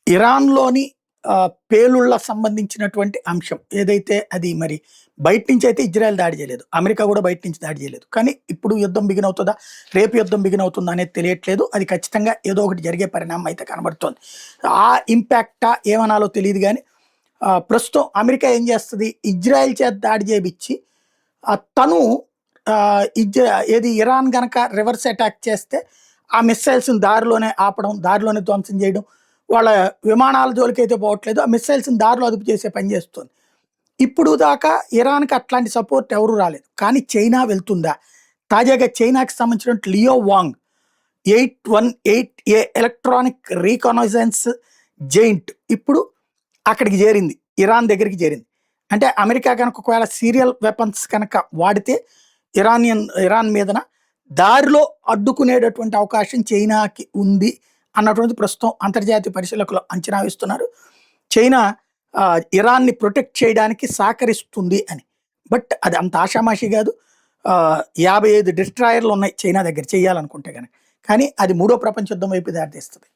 ఇరాన్‌లోని పేలుళ్ళకి సంబంధించినటువంటి అంశం ఏదైతే అది మరి బయట నుంచి అయితే ఇజ్రాయెల్ దాడి చేయలేదు. అమెరికా కూడా బయట నుంచి దాడి చేయలేదు. కానీ ఇప్పుడు యుద్ధం బిగిన్ అవుతదా? రేపు యుద్ధం బిగిన్ అవుతుందా అనేది తెలియట్లేదు. అది ఖచ్చితంగా ఏదో ఒకటి జరిగే పరిణామం అయితే కనబడుతోంది. ఆ ఇంపాక్టా ఏమనాలో తెలీదు గానీ ప్రస్తుతం అమెరికా ఏం చేస్తది? ఇజ్రాయెల్ చేత దాడి చేపిచ్చి తను ఏది ఇరాన్ గనక రివర్స్ అటాక్ చేస్తే ఆ మిస్సైల్స్‌ని దారిలోనే ఆపడం, దారిలోనే ధ్వంసం చేయడం. వాళ్ళ విమానాల జోలికైతే పోవట్లేదు. ఆ మిస్సైల్స్‌ని దారిలో అదుపు చేసే పని చేస్తుంది. ఇప్పుడు దాకా ఇరాన్‌కి అట్లాంటి సపోర్ట్ ఎవరు రాలేదు. కానీ చైనా వెళ్తుందా? తాజాగా చైనాకి సంబంధించినటువంటి లియో వాంగ్ 818A ఎలక్ట్రానిక్ రీకనైజెన్స్ జెయింట్ ఇప్పుడు అక్కడికి చేరింది. ఇరాన్ దగ్గరికి చేరింది. అంటే అమెరికా గనక ఒకవేళ సీరియల్ వెపన్స్ కనుక వాడితే ఇరాన్ మీదన దారిలో అడ్డుకునేటటువంటి అవకాశం చైనాకి ఉంది అన్నటువంటిది ప్రస్తుతం అంతర్జాతీయ పరిశీలకులు అంచనా వేస్తున్నారు. చైనా ఇరాన్‌ని ప్రొటెక్ట్ చేయడానికి సహకరిస్తుంది అని. బట్ అది అంత ఆషామాషీ గాదు. 55 డిస్ట్రాయర్‌లు ఉన్నాయి చైనా దగ్గర చేయాలనుకుంటే గనక. కానీ అది మూడో ప్రపంచ యుద్ధం వైపు దారితీస్తది.